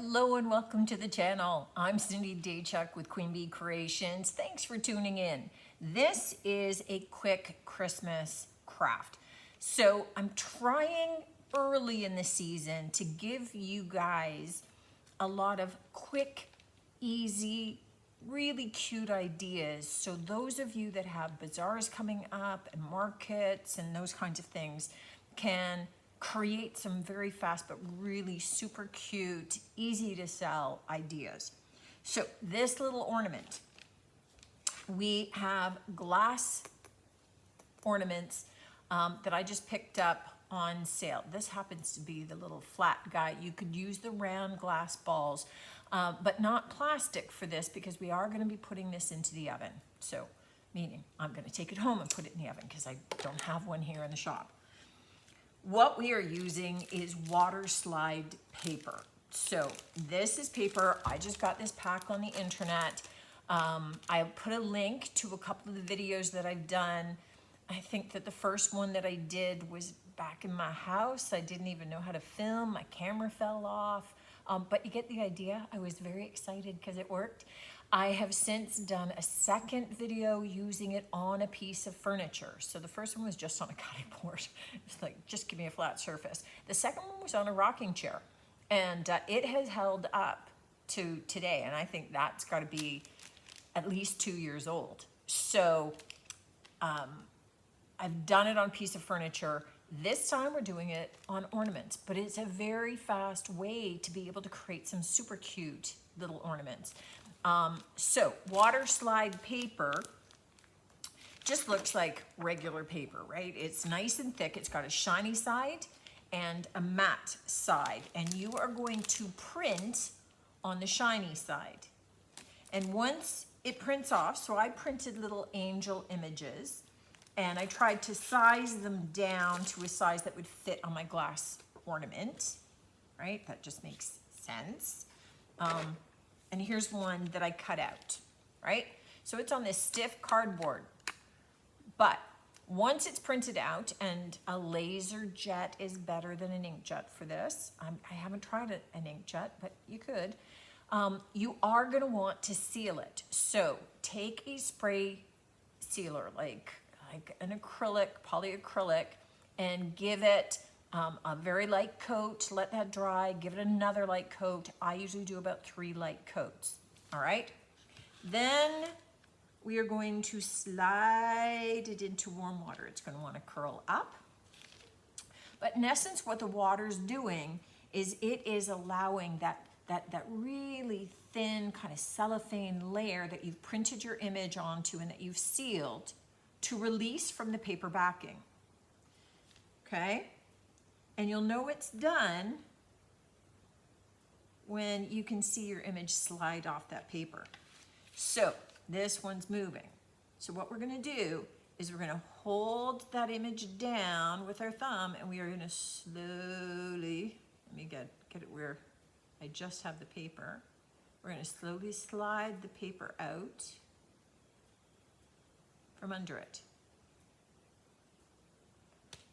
Hello and welcome to the channel. I'm Cindy Daychuck with Queen Bee Creations. Thanks for tuning in. This is a quick Christmas craft. So I'm trying early in the season to give you guys a lot of quick, easy, really cute ideas. So those of you that have bazaars coming up and markets and those kinds of things can create some very fast but really super cute, easy to sell ideas. So this little ornament, we have glass ornaments that I just picked up on sale. This happens to be the little flat guy. You could use the round glass balls, but not plastic for this because we are going to be putting this into the oven. So meaning I'm going to take it home and put it in the oven because I don't have one here in the shop. What we are using is Waterslide paper. So this is paper. I just got this pack on the internet. I put a link to a couple of the videos that I've done. I think that the first one that I did was back in my house. I didn't even know how to film. My camera fell off. But you get the idea. I was very excited because it worked. I have since done a second video using it on a piece of furniture. So the first one was just on a cutting board. It's like, just give me a flat surface. The second one was on a rocking chair. And it has held up to today. And I think that's got to be at least 2 years old. So I've done it on a piece of furniture. This time we're doing it on ornaments, but it's a very fast way to be able to create some super cute little ornaments. So Waterslide paper just looks like regular paper, right? It's nice and thick. It's got a shiny side and a matte side, and you are going to print on the shiny side. And once it prints off, so I printed little angel images, and I tried to size them down to a size that would fit on my glass ornament, right? That just makes sense. And here's one that I cut out, right? So it's on this stiff cardboard. But once it's printed out, and a laser jet is better than an inkjet for this. I haven't tried an inkjet, but you could. You are gonna want to seal it. So take a spray sealer, like an acrylic, polyacrylic, and give it a very light coat, let that dry, give it another light coat. I usually do about 3 light coats, all right? Then we are going to slide it into warm water. It's gonna wanna curl up. But in essence, what the water's doing is it is allowing that really thin kind of cellophane layer that you've printed your image onto and that you've sealed to release from the paper backing, okay? And you'll know it's done when you can see your image slide off that paper. So this one's moving. So what we're gonna do is we're gonna hold that image down with our thumb, and we are gonna slowly, let me get it where I just have the paper. We're gonna slowly slide the paper out from under it.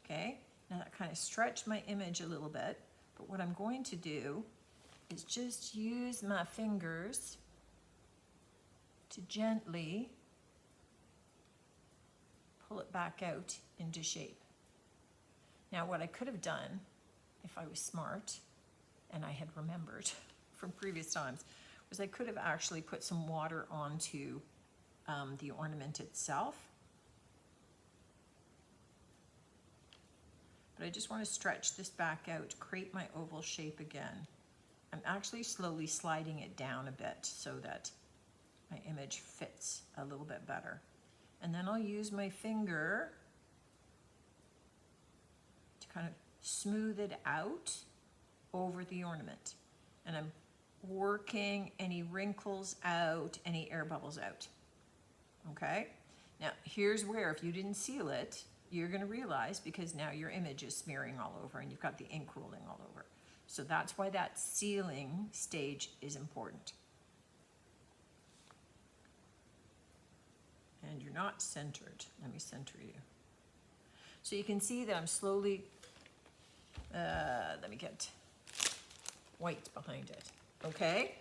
Okay? Now that kind of stretched my image a little bit, but what I'm going to do is just use my fingers to gently pull it back out into shape. Now what I could have done, if I was smart and I had remembered from previous times, was I could have actually put some water onto the ornament itself. But I just want to stretch this back out, create my oval shape again. I'm actually slowly sliding it down a bit so that my image fits a little bit better. And then I'll use my finger to kind of smooth it out over the ornament. And I'm working any wrinkles out, any air bubbles out. Okay? Now, here's where, if you didn't seal it, you're gonna realize, because now your image is smearing all over and you've got the ink rolling all over. So that's why that sealing stage is important. And you're not centered. Let me center you. So you can see that I'm slowly, let me get white behind it, okay?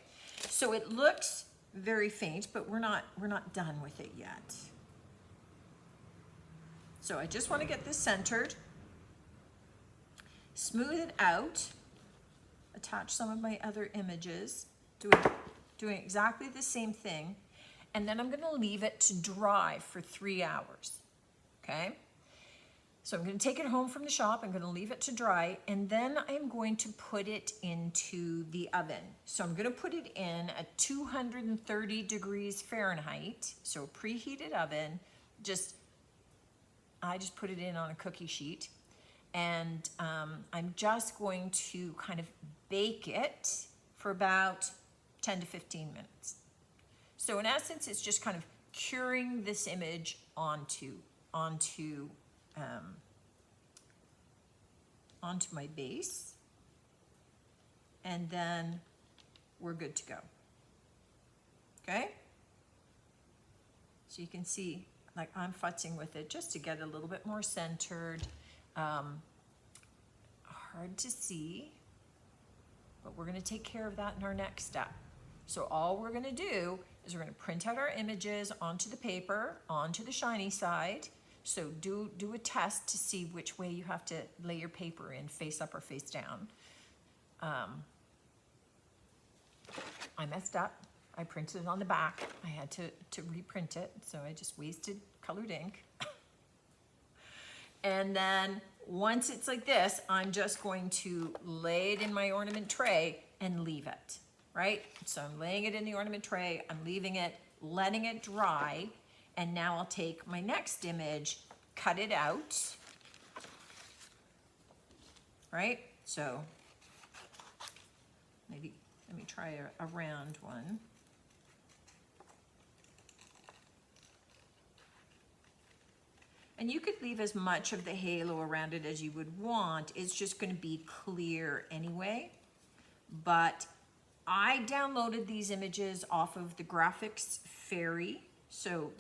So it looks very faint, but we're not done with it yet. So I just want to get this centered, smooth it out, attach some of my other images, doing exactly the same thing, and then I'm going to leave it to dry for 3 hours, okay? So I'm going to take it home from the shop, I'm going to leave it to dry, and then I'm going to put it into the oven. So I'm going to put it in at 230 degrees Fahrenheit, so a preheated oven. I just put it in on a cookie sheet, and I'm just going to kind of bake it for about 10 to 15 minutes. So in essence, it's just kind of curing this image onto my base, and then we're good to go. Okay? So you can see, like, I'm futzing with it just to get it a little bit more centered. Hard to see, but we're going to take care of that in our next step. So all we're going to do is we're going to print out our images onto the paper, onto the shiny side. So do a test to see which way you have to lay your paper in, face up or face down. I messed up. I printed it on the back. I had to reprint it, so I just wasted colored ink. And then once it's like this, I'm just going to lay it in my ornament tray and leave it, right? So I'm laying it in the ornament tray, I'm leaving it, letting it dry, and now I'll take my next image, cut it out, right? So maybe, let me try a round one. And you could leave as much of the halo around it as you would want. It's just going to be clear anyway. But I downloaded these images off of the Graphics Fairy, so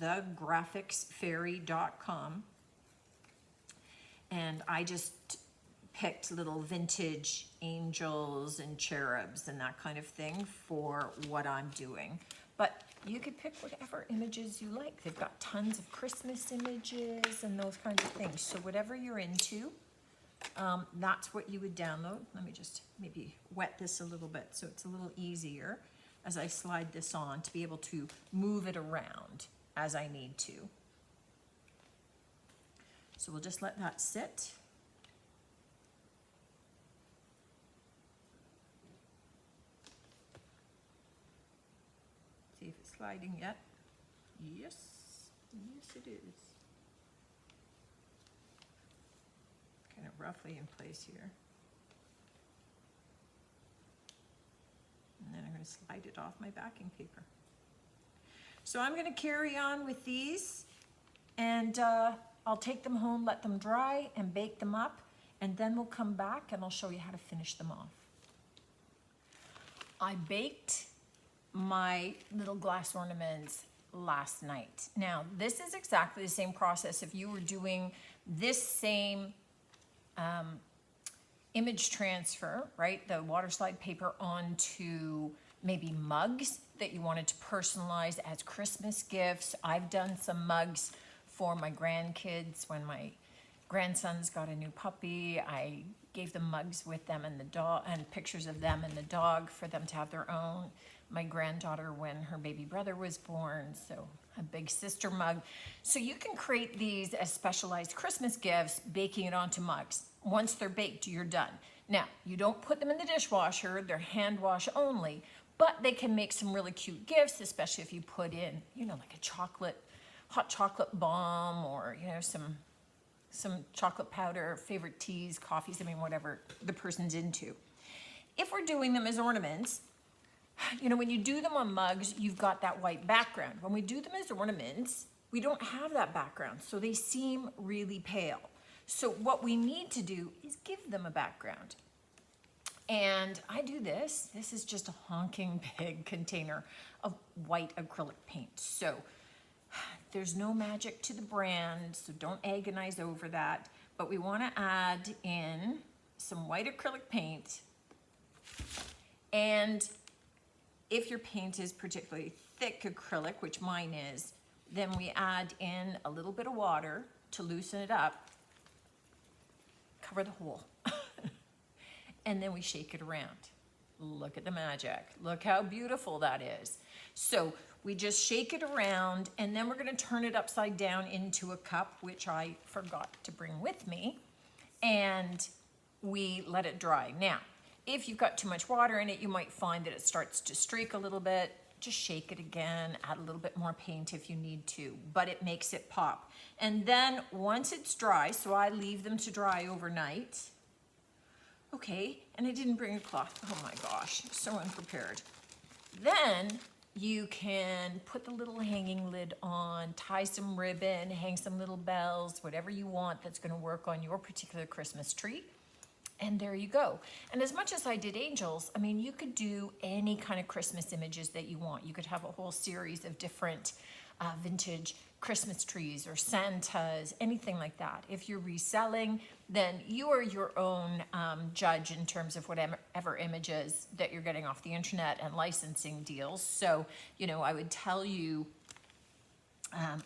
thegraphicsfairy.com. And I just picked little vintage angels and cherubs and that kind of thing for what I'm doing. But you could pick whatever images you like. They've got tons of Christmas images and those kinds of things. So whatever you're into, that's what you would download. Let me just maybe wet this a little bit so it's a little easier as I slide this on to be able to move it around as I need to. So we'll just let that sit. See if it's sliding yet. Yes, yes it is. Kind of roughly in place here. And then I'm going to slide it off my backing paper. So I'm going to carry on with these, and I'll take them home, let them dry, and bake them up, and then we'll come back and I'll show you how to finish them off. I baked my little glass ornaments last night. Now, this is exactly the same process if you were doing this same image transfer, right? The Waterslide paper onto maybe mugs that you wanted to personalize as Christmas gifts. I've done some mugs for my grandkids. When my grandsons got a new puppy, I gave them mugs with them and the dog, and pictures of them and the dog for them to have their own. My granddaughter, when her baby brother was born, so a big sister mug. So you can create these as specialized Christmas gifts, baking it onto mugs. Once they're baked, you're done. Now, you don't put them in the dishwasher, they're hand wash only, but they can make some really cute gifts, especially if you put in, you know, like a hot chocolate bomb, or, you know, some chocolate powder, favorite teas, coffees, I mean, whatever the person's into. If we're doing them as ornaments, you know, when you do them on mugs, you've got that white background. When we do them as ornaments, we don't have that background, so they seem really pale. So what we need to do is give them a background. And I do this. This is just a honking big container of white acrylic paint. So there's no magic to the brand, so don't agonize over that. But we want to add in some white acrylic paint And if your paint is particularly thick acrylic, which mine is, then we add in a little bit of water to loosen it up, cover the hole, and then we shake it around. Look at the magic. Look how beautiful that is. So we just shake it around, and then we're gonna turn it upside down into a cup, which I forgot to bring with me, and we let it dry. Now, if you've got too much water in it, you might find that it starts to streak a little bit. Just shake it again, add a little bit more paint if you need to, but it makes it pop. And then once it's dry, so I leave them to dry overnight. Okay, and I didn't bring a cloth. Oh my gosh, so unprepared. Then you can put the little hanging lid on, tie some ribbon, hang some little bells, whatever you want that's gonna work on your particular Christmas tree. And there you go. And as much as I did angels, I mean, you could do any kind of Christmas images that you want. You could have a whole series of different vintage Christmas trees or Santas, anything like that. If you're reselling, then you are your own judge in terms of whatever images that you're getting off the internet and licensing deals. So, you know, I would tell you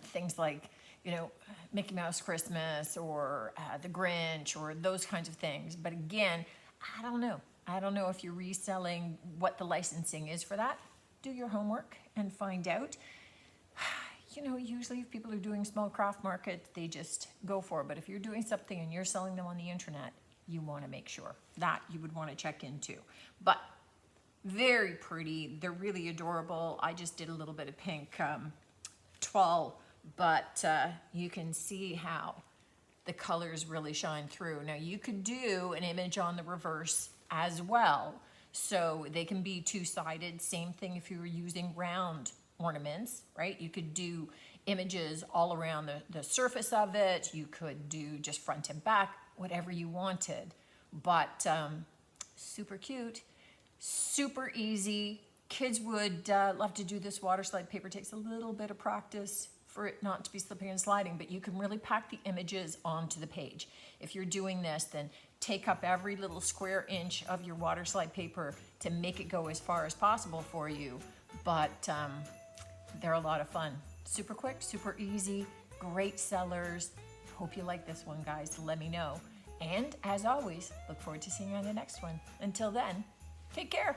things like, you know, Mickey Mouse Christmas or the Grinch or those kinds of things. But again, I don't know. I don't know if you're reselling, what the licensing is for that. Do your homework and find out. You know, usually if people are doing small craft markets, they just go for it. But if you're doing something and you're selling them on the internet, you want to make sure that you would want to check into. But very pretty. They're really adorable. I just did a little bit of pink toile, but you can see how the colors really shine through. Now you could do an image on the reverse as well. So they can be two-sided. Same thing if you were using round ornaments, right? You could do images all around the surface of it. You could do just front and back, whatever you wanted. But super cute, super easy. Kids would love to do this. Waterslide paper takes a little bit of practice for it not to be slipping and sliding, but you can really pack the images onto the page. If you're doing this, then take up every little square inch of your Waterslide paper to make it go as far as possible for you. But they're a lot of fun. Super quick, super easy, great sellers. Hope you like this one, guys. Let me know. And as always, look forward to seeing you on the next one. Until then, take care.